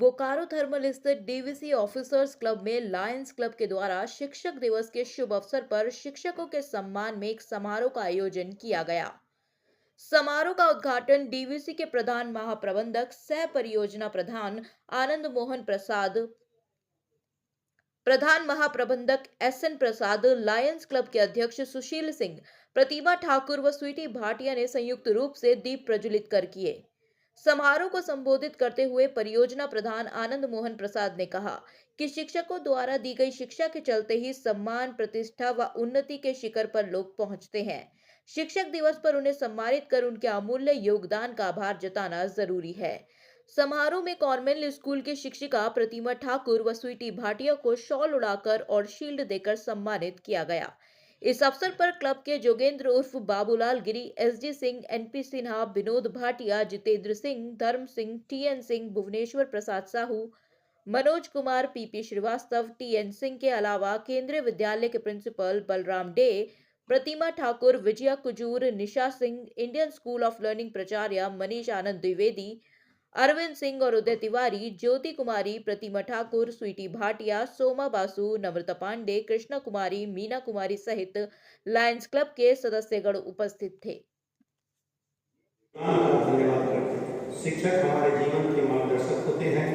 Bokaro thermal स्थित DVC officers club में Lions club के द्वारा शिक्षक दिवस के शुभ अवसर पर शिक्षकों के सम्मान में एक समारोह का आयोजन किया गया। समारोह का उद्घाटन डीवीसी के प्रधान महाप्रबंधक सह परियोजना प्रधान आनंद मोहन प्रसाद, प्रधान महाप्रबंधक एसएन प्रसाद, लायंस क्लब के अध्यक्ष सुशील सिंह, प्रतिमा ठाकुर व स्वीटी भाटिया ने संयुक्त रूप से दीप प्रज्वलित कर किए। समारोह को संबोधित करते हुए परियोजना प्रधान आनंद मोहन प्रसाद ने कहा कि शिक्षकों द्वारा दी गई शिक्षा के चलते ही सम्मान, प्रतिष्ठा व उन्नति के शिखर पर लोग पहुंचते हैं। शिक्षक दिवस पर उन्हें सम्मानित कर उनके अमूल्य योगदान का आभार जताना जरूरी है। समारोह में कॉन्वेंट स्कूल की शिक्षिका प्रतिमा ठाकुर व स्वीटी भाटिया को शॉल उड़ाकर और शील्ड देकर सम्मानित किया गया। इस अवसर पर क्लब के जोगेंद्र उर्फ Babulal Giri, SD Singh, NP Sinha, Vinod Bhatia, Jitendra Singh, Dharm Singh, TN Singh, Bhuvneshwar Prasad Sahu, Manoj Kumar, PP Srivastava, TN Singh के अलावा केंद्रीय विद्यालय के principal Balram Dey, Pratima Thakur, Vijaya Kujur, Nisha Singh, Indian school of learning प्राचार्य मनीष आनंद द्विवेदी, अरविंद सिंह और उदय तिवारी, ज्योति कुमारी, प्रतिमा ठाकुर, स्वीटी भाटिया, सोमा बासु, नम्रता पांडे, कृष्णा कुमारी, मीना कुमारी सहित लायंस क्लब के सदस्यगण उपस्थित थे। धन्यवाद करते हैं। शिक्षक हमारे जीवन के मार्गदर्शक होते हैं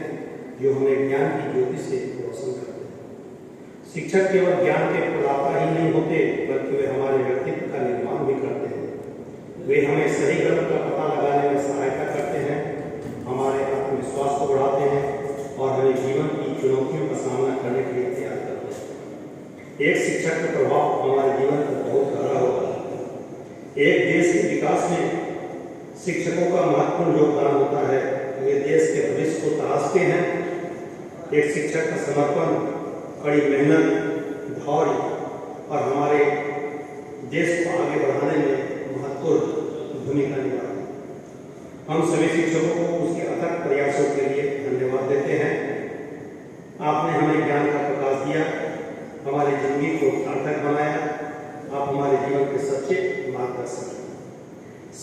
जो हमें ज्ञान की ज्योति से रोशन करते हैं। शिक्षक केवल ज्ञान के प्रदाता ही नहीं होते बल्कि वे हमारे व्यक्तित्व का निर्माण भी करते हैं। वे हमें सही गलत का पता लगाने में सहायता करते हैं, हमारे आत्मविश्वास को बढ़ाते हैं और हमें जीवन की चुनौतियों का सामना करने के लिए तैयार करते हैं। एक शिक्षक का प्रभाव हमारे जीवन पर बहुत गहरा होता है। एक देश के विकास में शिक्षकों का महत्वपूर्ण योगदान होता है। वे देश के भविष्य को तराशते हैं। एक शिक्षक का समर्पण, कड़ी मेहनत, धैर्य और हमारे देश को आगे बढ़ाने में महत्वपूर्ण भूमिका निभाता है। हम सभी शिक्षकों को उसके अथक प्रयासों के लिए धन्यवाद देते हैं। आपने हमें ज्ञान का प्रकाश दिया, हमारी जिंदगी को सार्थक बनाया। आप हमारे जीवन के सच्चे मार्गदर्शक हैं।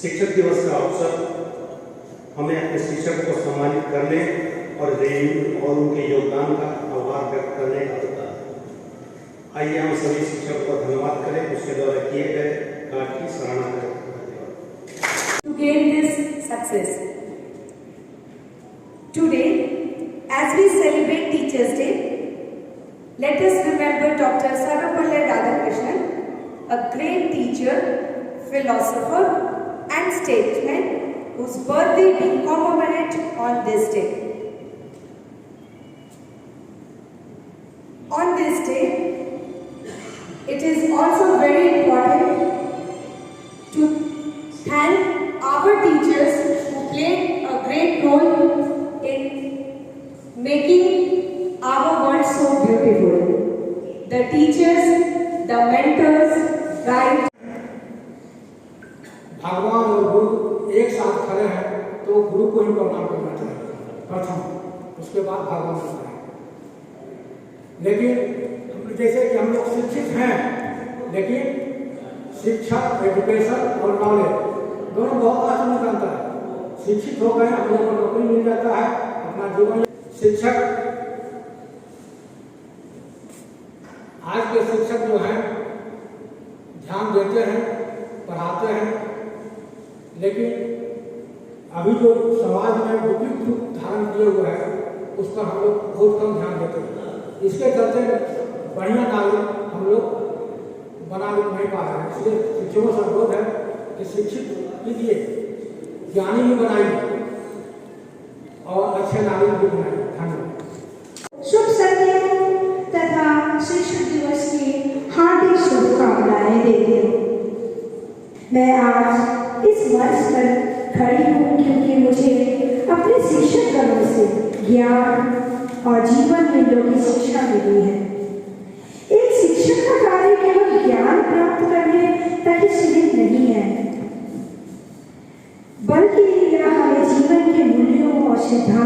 शिक्षक दिवस का अवसर हमें अपने शिक्षक को सम्मानित करने और उनके योगदान का आभार व्यक्त करने का होता है। आइए हम सभी शिक्षकों को धन्यवाद करें, उसके द्वारा किए गए कार्य की सराहना करें। To gain this success. Today, as we celebrate Teachers' Day, let us remember Dr. Sarvapalli Radhakrishnan, a great teacher, philosopher, and statesman whose birthday we commemorate on this day. On this day, it is also very important to thank our teachers who played a great role in making our world so beautiful. The teachers, the mentors, guides. भगवान और गुरु एक साथ खड़े हैं तो गुरु को ही प्रणाम करना चाहिए प्रथम, उसके बाद भगवान को करें। लेकिन जैसे कि हम लोग शिक्षित हैं, लेकिन शिक्षा, एजुकेशन और नॉलेज दोनों बहुत आसान निकलता है। शिक्षित हो गए, हम लोग को नौकरी मिल जाता है, अपना जीवन। शिक्षक, आज के शिक्षक जो हैं ध्यान देते हैं, पढ़ाते हैं, लेकिन अभी जो समाज में विपरीत रूप धारण किए हुए है उस पर हम लोग बहुत कम ध्यान देते हैं। इसके चलते बढ़िया नागरिक हम लोग बना नहीं पा रहे हैं। इसलिए शिक्षकों से अनुरोध है कि शिक्षित कीजिए, ज्ञानी भी बनाइए और अच्छे नागरिक भी बनाइए। धन्यवाद। शुभ संध्या तथा शिक्षक दिवस की हार्दिक शुभकामनाएं देती हूँ। मैं आज इस मंच पर खड़ी हूँ क्योंकि मुझे अपने शिक्षकगणों से ज्ञान और जीवन मूल्यों की शिक्षा मिली है। एक शिक्षक का कार्य केवल ज्ञान प्राप्त करने तक ही सीमित नहीं है, बल्कि यह हमें जीवन के मूल्यों और सिद्धांतों